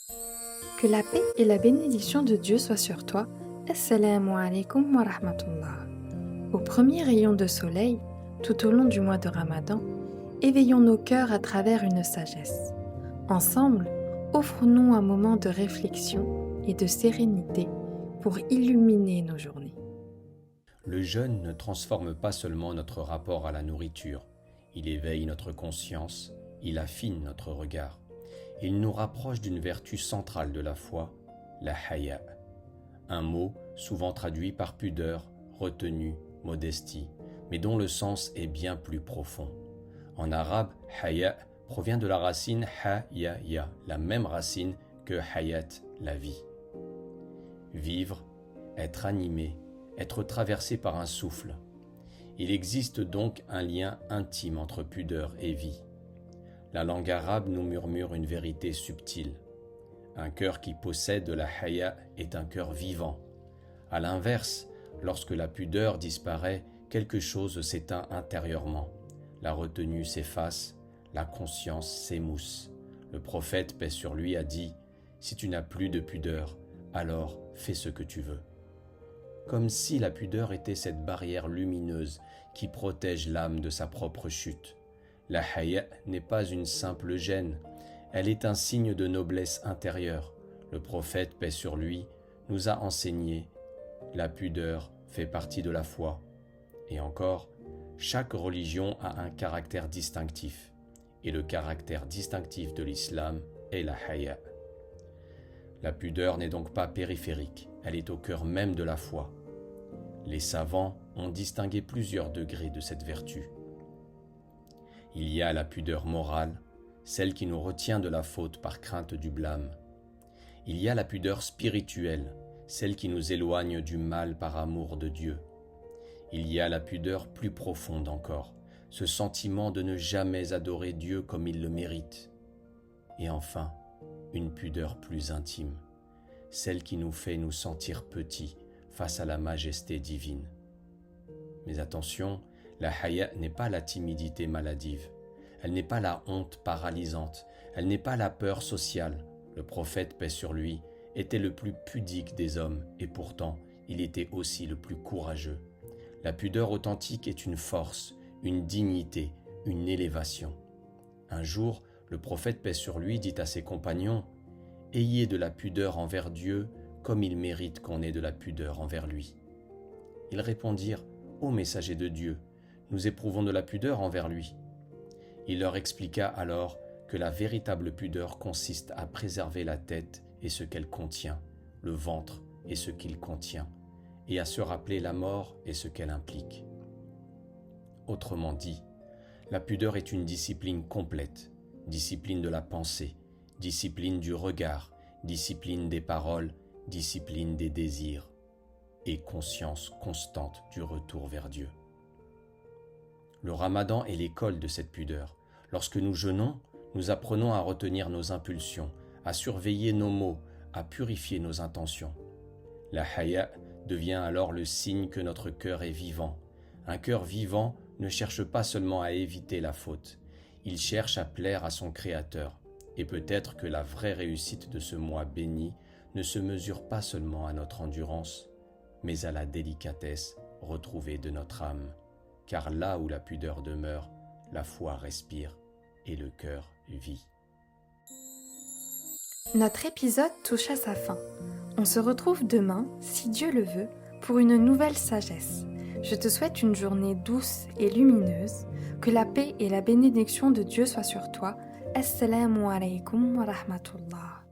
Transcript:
Que la paix et la bénédiction de Dieu soient sur toi. Assalamu alaikum wa rahmatullah. Au premier rayon de soleil, tout au long du mois de Ramadan, éveillons nos cœurs à travers une sagesse. Ensemble, offrons-nous un moment de réflexion et de sérénité pour illuminer nos journées. Le jeûne ne transforme pas seulement notre rapport à la nourriture, il éveille notre conscience, il affine notre regard. Il nous rapproche d'une vertu centrale de la foi, la haya, un mot souvent traduit par pudeur, retenue, modestie, mais dont le sens est bien plus profond. En arabe, haya provient de la racine ha-ya-ya, la même racine que hayat, la vie. Vivre, être animé, être traversé par un souffle. Il existe donc un lien intime entre pudeur et vie. La langue arabe nous murmure une vérité subtile. Un cœur qui possède la haya est un cœur vivant. À l'inverse, lorsque la pudeur disparaît, quelque chose s'éteint intérieurement. La retenue s'efface, la conscience s'émousse. Le prophète, paix sur lui, a dit « Si tu n'as plus de pudeur, alors fais ce que tu veux ». Comme si la pudeur était cette barrière lumineuse qui protège l'âme de sa propre chute. La haya n'est pas une simple gêne, elle est un signe de noblesse intérieure. Le prophète, paix sur lui, nous a enseigné « La pudeur fait partie de la foi ». Et encore, chaque religion a un caractère distinctif, et le caractère distinctif de l'islam est la haya. La pudeur n'est donc pas périphérique, elle est au cœur même de la foi. Les savants ont distingué plusieurs degrés de cette vertu. Il y a la pudeur morale, celle qui nous retient de la faute par crainte du blâme. Il y a la pudeur spirituelle, celle qui nous éloigne du mal par amour de Dieu. Il y a la pudeur plus profonde encore, ce sentiment de ne jamais adorer Dieu comme il le mérite. Et enfin, une pudeur plus intime, celle qui nous fait nous sentir petits face à la majesté divine. Mais attention, la haya n'est pas la timidité maladive, elle n'est pas la honte paralysante, elle n'est pas la peur sociale. Le prophète, paix sur lui, était le plus pudique des hommes et pourtant il était aussi le plus courageux. La pudeur authentique est une force, une dignité, une élévation. Un jour, le prophète, paix sur lui, dit à ses compagnons « Ayez de la pudeur envers Dieu comme il mérite qu'on ait de la pudeur envers lui. » Ils répondirent « Ô messager de Dieu, nous éprouvons de la pudeur envers lui. » Il leur expliqua alors que la véritable pudeur consiste à préserver la tête et ce qu'elle contient, le ventre et ce qu'il contient, et à se rappeler la mort et ce qu'elle implique. Autrement dit, la pudeur est une discipline complète, discipline de la pensée, discipline du regard, discipline des paroles, discipline des désirs et conscience constante du retour vers Dieu. Le Ramadan est l'école de cette pudeur. Lorsque nous jeûnons, nous apprenons à retenir nos impulsions, à surveiller nos mots, à purifier nos intentions. La haya devient alors le signe que notre cœur est vivant. Un cœur vivant ne cherche pas seulement à éviter la faute, il cherche à plaire à son Créateur. Et peut-être que la vraie réussite de ce mois béni ne se mesure pas seulement à notre endurance, mais à la délicatesse retrouvée de notre âme. Car là où la pudeur demeure, la foi respire et le cœur vit. Notre épisode touche à sa fin. On se retrouve demain, si Dieu le veut, pour une nouvelle sagesse. Je te souhaite une journée douce et lumineuse, que la paix et la bénédiction de Dieu soient sur toi. Assalamu alaikum wa rahmatullah.